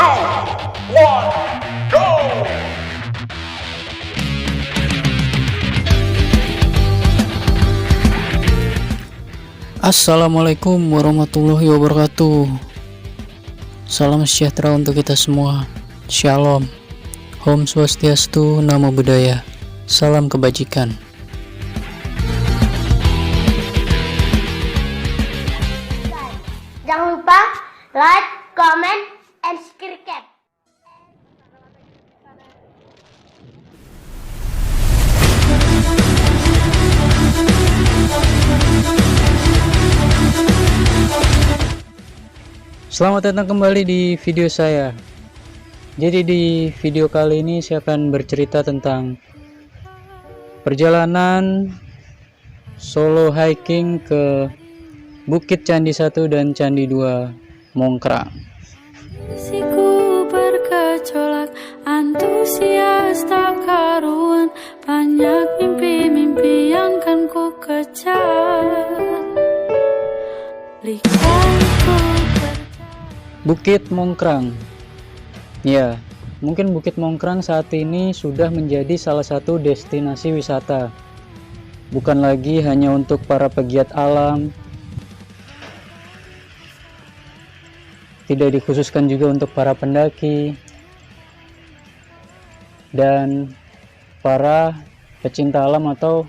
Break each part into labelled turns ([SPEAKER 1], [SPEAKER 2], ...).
[SPEAKER 1] 1, go!
[SPEAKER 2] Assalamualaikum warahmatullahi wabarakatuh. Salam sejahtera untuk kita semua. Shalom. Om Swastiastu, Namo Buddhaya. Salam kebajikan.
[SPEAKER 3] Jangan lupa like, comment, and subscribe.
[SPEAKER 2] Selamat datang kembali di video saya. Jadi di video kali ini saya akan bercerita tentang perjalanan solo hiking ke Bukit Candi 1 dan Candi 2 Mongkrang.
[SPEAKER 4] Siku bergejolak, antusias tak karuan, banyak mimpi-mimpi yang kan ku kejar.
[SPEAKER 2] Bukit Mongkrang. Ya, mungkin Bukit Mongkrang saat ini sudah menjadi salah satu destinasi wisata. Bukan lagi hanya untuk para pegiat alam. Tidak dikhususkan juga untuk para pendaki dan para pecinta alam atau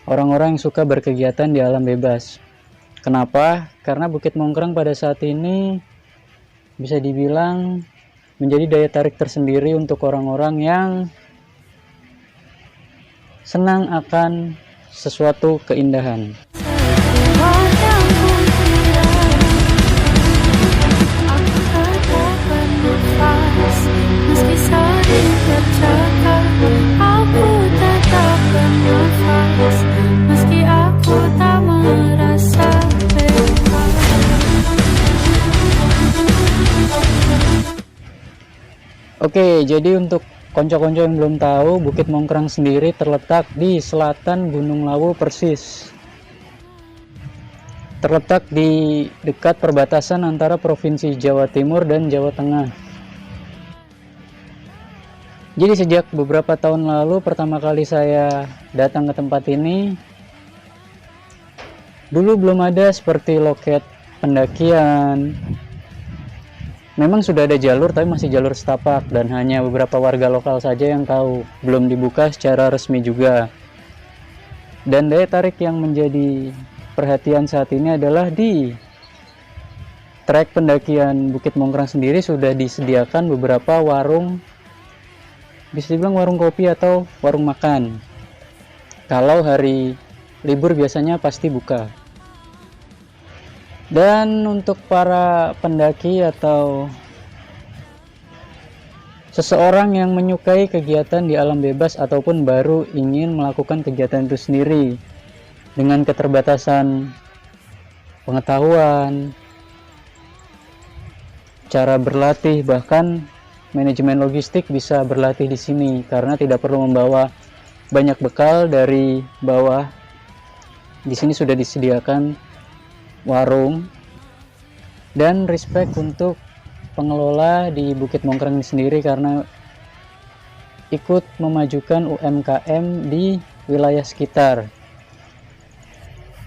[SPEAKER 2] orang-orang yang suka berkegiatan di alam bebas. Kenapa? Karena Bukit Mongkrang pada saat ini bisa dibilang menjadi daya tarik tersendiri untuk orang-orang yang senang akan sesuatu keindahan. Oke, jadi untuk konco-konco yang belum tahu, Bukit Mongkrang sendiri terletak di selatan Gunung Lawu persis. Terletak di dekat perbatasan antara Provinsi Jawa Timur dan Jawa Tengah. Jadi sejak beberapa tahun lalu pertama kali saya datang ke tempat ini, dulu belum ada seperti loket pendakian. Memang sudah ada jalur, tapi masih jalur setapak dan hanya beberapa warga lokal saja yang tahu. Belum dibuka secara resmi juga. Dan daya tarik yang menjadi perhatian saat ini adalah di trek pendakian Bukit Mongkrang sendiri sudah disediakan beberapa warung, bisa dibilang warung kopi atau warung makan. Kalau hari libur biasanya pasti buka. Dan untuk para pendaki atau seseorang yang menyukai kegiatan di alam bebas ataupun baru ingin melakukan kegiatan itu sendiri dengan keterbatasan pengetahuan, cara berlatih, bahkan manajemen logistik bisa berlatih di sini karena tidak perlu membawa banyak bekal dari bawah. Di sini sudah disediakan warung, dan respect untuk pengelola di Bukit Mongkrang ini sendiri karena ikut memajukan UMKM di wilayah sekitar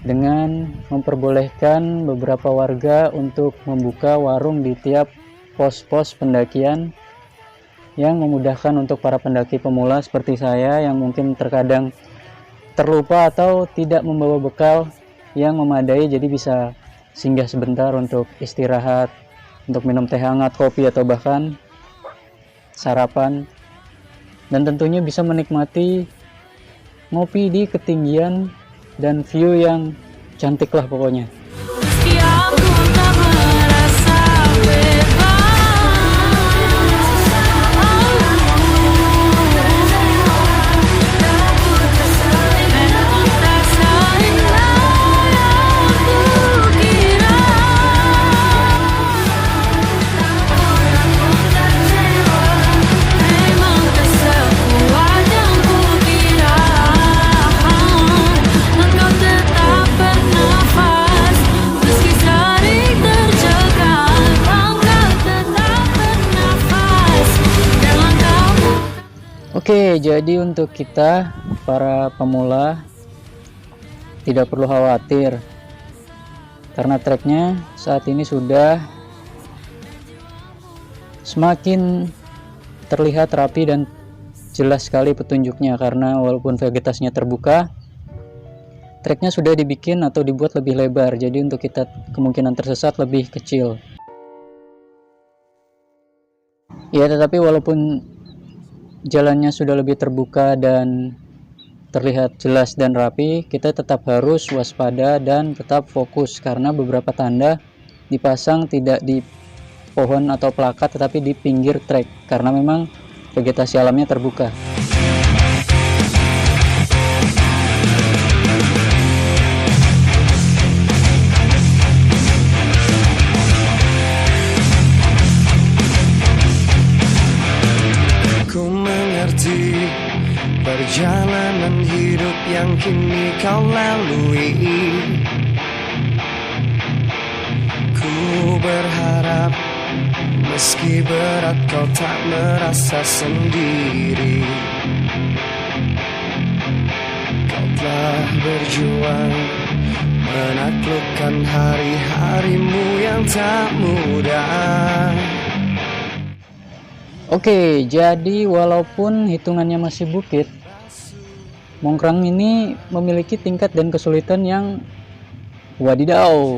[SPEAKER 2] dengan memperbolehkan beberapa warga untuk membuka warung di tiap pos-pos pendakian yang memudahkan untuk para pendaki pemula seperti saya yang mungkin terkadang terlupa atau tidak membawa bekal yang memadai, jadi bisa singgah sebentar untuk istirahat, untuk minum teh hangat, kopi, atau bahkan sarapan, dan tentunya bisa menikmati ngopi di ketinggian dan view yang cantik lah pokoknya.
[SPEAKER 4] Engkau tetap bernafas
[SPEAKER 2] Oke, jadi untuk kita para pemula tidak perlu khawatir karena treknya saat ini sudah semakin terlihat rapi dan jelas sekali petunjuknya, karena walaupun vegetasinya terbuka, treknya sudah dibikin atau dibuat lebih lebar, jadi untuk kita kemungkinan tersesat lebih kecil. Ya, tetapi walaupun jalannya sudah lebih terbuka dan terlihat jelas dan rapi, kita tetap harus waspada dan tetap fokus karena beberapa tanda dipasang tidak di pohon atau plakat tetapi di pinggir trek karena memang vegetasi alamnya terbuka.
[SPEAKER 1] Ku mengerti perjalanan hidup yang kini kau lalui. Ku berharap meski berat kau tak merasa sendiri. Kau telah berjuang menaklukkan hari-harimu yang tak mudah.
[SPEAKER 2] Oke, jadi walaupun hitungannya masih bukit, Mongkrang ini memiliki tingkat dan kesulitan yang wadidaw.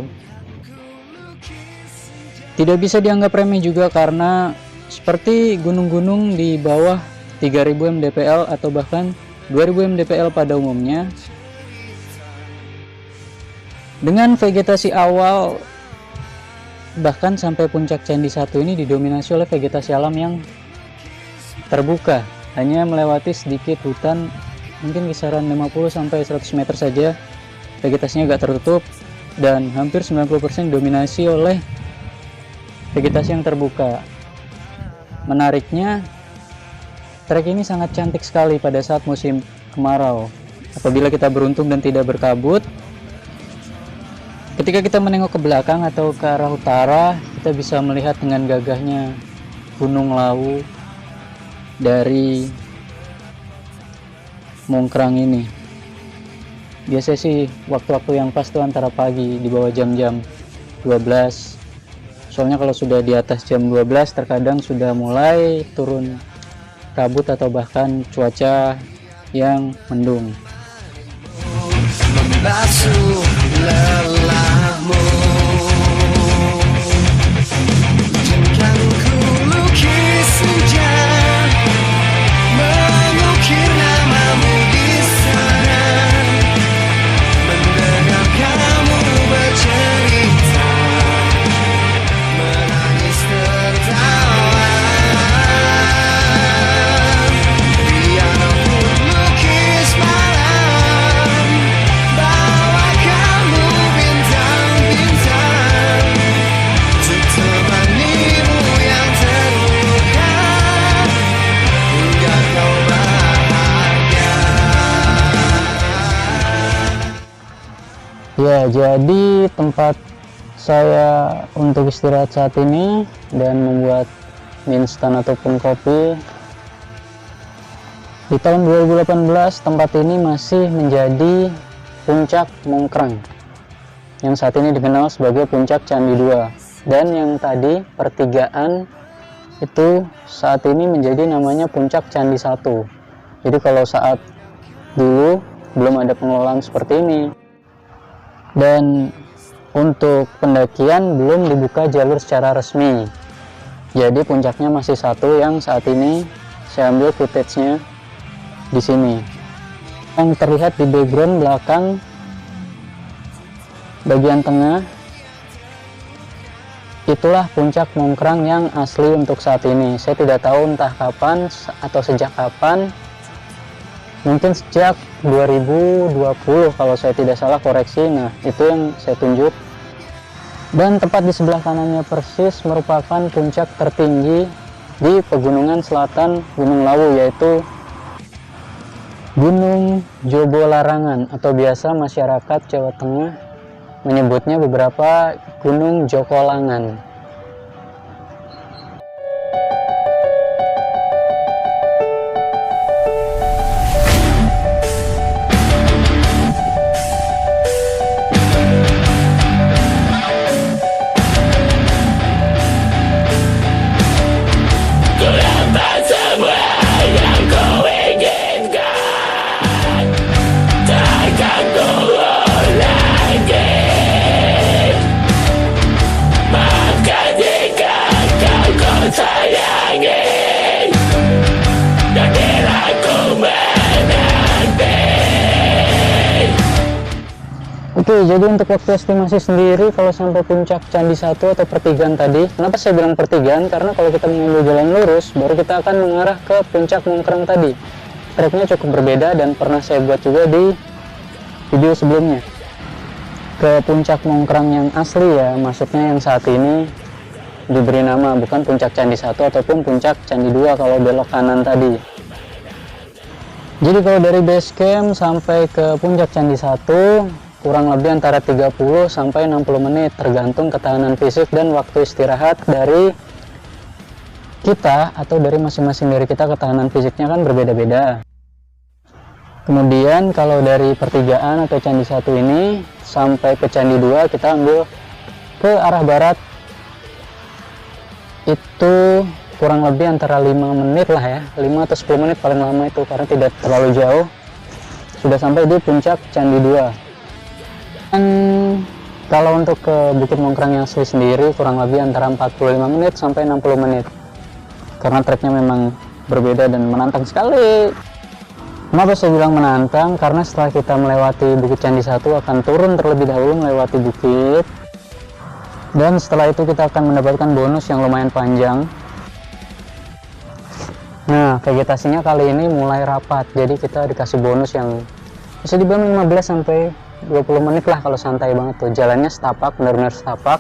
[SPEAKER 2] Tidak bisa dianggap remeh juga karena seperti gunung-gunung di bawah 3000 mdpl atau bahkan 2000 mdpl pada umumnya, dengan vegetasi awal bahkan sampai puncak Candi 1 ini didominasi oleh vegetasi alam yang terbuka, hanya melewati sedikit hutan mungkin kisaran 50-100 meter saja, vegetasinya agak tertutup dan hampir 90% dominasi oleh vegetasi yang terbuka. Menariknya, trek ini sangat cantik sekali pada saat musim kemarau. Apabila kita beruntung dan tidak berkabut, ketika kita menengok ke belakang atau ke arah utara, kita bisa melihat dengan gagahnya Gunung Lawu dari Mongkrang ini. Biasanya sih waktu-waktu yang pas tuh antara pagi di bawah jam-jam 12. Soalnya kalau sudah di atas jam 12 terkadang sudah mulai turun kabut atau bahkan cuaca yang mendung.
[SPEAKER 1] Membasuh lelahmu dan ku lukis senja, mengukir namamu di sana, mendengar kamu bercerita, menangis tertawa. Biar aku lukis malam, bawa kamu bintang-bintang, untuk temanimu yang terluka, hingga kau bahagia.
[SPEAKER 2] Ya, jadi tempat saya untuk istirahat saat ini dan membuat mie instan ataupun kopi di tahun 2018, tempat ini masih menjadi puncak Mongkrang yang saat ini dikenal sebagai puncak Candi 2, dan yang tadi pertigaan itu saat ini menjadi namanya puncak Candi 1. Jadi kalau saat dulu belum ada pengelolaan seperti ini, dan untuk pendakian belum dibuka jalur secara resmi, jadi puncaknya masih satu yang saat ini saya ambil footage-nya di sini. Yang terlihat di background belakang bagian tengah itulah puncak Mongkrang yang asli untuk saat ini. Saya tidak tahu entah kapan atau sejak kapan, mungkin sejak 2020 kalau saya tidak salah, koreksi. Nah, itu yang saya tunjuk. Dan tepat di sebelah kanannya persis merupakan puncak tertinggi di pegunungan selatan Gunung Lawu, yaitu Gunung Jobo Larangan, atau biasa masyarakat Jawa Tengah menyebutnya beberapa Gunung Jokolangan. Oke, jadi untuk waktu estimasi sendiri kalau sampai puncak Candi 1 atau pertigaan tadi, kenapa saya bilang pertigaan? Karena kalau kita mengambil jalan lurus, baru kita akan mengarah ke puncak Mongkrang tadi. Treknya cukup berbeda dan pernah saya buat juga di video sebelumnya. Ke puncak Mongkrang yang asli ya, maksudnya yang saat ini diberi nama, bukan puncak Candi 1 ataupun puncak Candi 2 kalau belok kanan tadi. Jadi kalau dari base camp sampai ke puncak Candi 1 kurang lebih antara 30 sampai 60 menit tergantung ketahanan fisik dan waktu istirahat dari kita atau dari masing-masing dari kita. Ketahanan fisiknya kan berbeda-beda. Kemudian kalau dari pertigaan atau Candi 1 ini sampai ke Candi 2 kita ambil ke arah barat, itu kurang lebih antara 5 menit lah ya, 5 atau 10 menit paling lama itu, karena tidak terlalu jauh. Sudah sampai di puncak Candi 2. Dan kalau untuk ke Bukit Mongkrang yang asli sendiri kurang lebih antara 45 menit sampai 60 menit, karena treknya memang berbeda dan menantang sekali. Kenapa saya bilang menantang? Karena setelah kita melewati Bukit Candi 1 akan turun terlebih dahulu melewati bukit, dan setelah itu kita akan mendapatkan bonus yang lumayan panjang. Nah, vegetasinya kali ini mulai rapat, jadi kita dikasih bonus yang bisa dibilang 15 sampai 20 menit lah kalau santai banget tuh. Jalannya setapak, benar-benar setapak.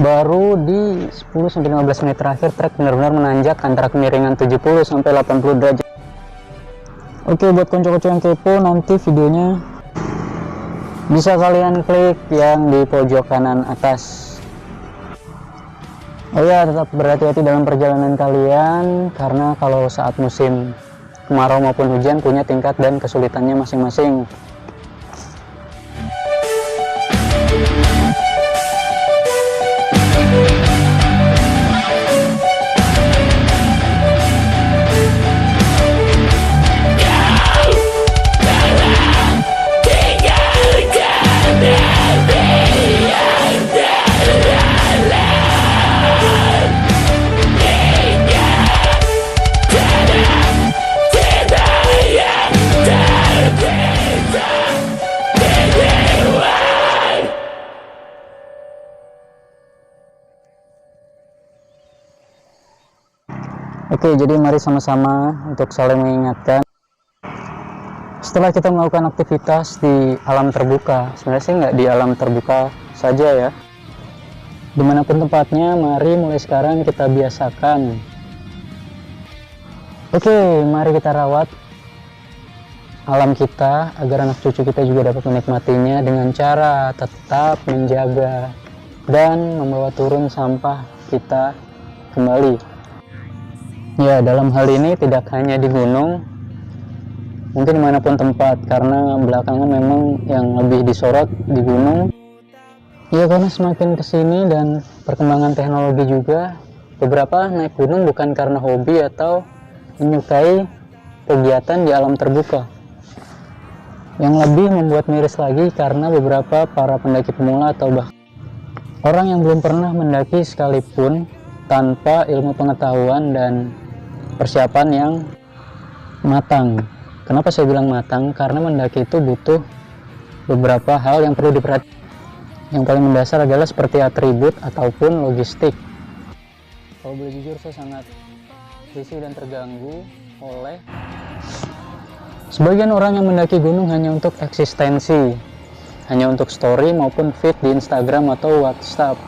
[SPEAKER 2] Baru di 10 sampai 15 menit terakhir trek benar-benar menanjak antara kemiringan 70 sampai 80 derajat. Oke, buat konco-konco yang kepo, nanti videonya bisa kalian klik yang di pojok kanan atas. Oh ya, tetap berhati-hati dalam perjalanan kalian, karena kalau saat musim kemarau maupun hujan punya tingkat dan kesulitannya masing-masing. Oke, jadi mari sama-sama untuk saling mengingatkan. Setelah kita melakukan aktivitas di alam terbuka, sebenarnya sih nggak di alam terbuka saja ya, dimanapun tempatnya, mari mulai sekarang kita biasakan. Oke, mari kita rawat alam kita agar anak cucu kita juga dapat menikmatinya dengan cara tetap menjaga dan membawa turun sampah kita kembali. Ya, dalam hal ini tidak hanya di gunung, mungkin dimanapun tempat, karena belakangan memang yang lebih disorot di gunung. Ya, karena semakin kesini dan perkembangan teknologi juga, beberapa naik gunung bukan karena hobi atau menyukai kegiatan di alam terbuka. Yang lebih membuat miris lagi karena beberapa para pendaki pemula atau bahkan orang yang belum pernah mendaki sekalipun tanpa ilmu pengetahuan dan persiapan yang matang. Kenapa saya bilang matang? Karena mendaki itu butuh beberapa hal yang perlu diperhatikan. Yang paling mendasar adalah seperti atribut ataupun logistik. Kalau boleh jujur, saya sangat risih dan terganggu oleh sebagian orang yang mendaki gunung hanya untuk eksistensi, hanya untuk story maupun feed di Instagram atau WhatsApp.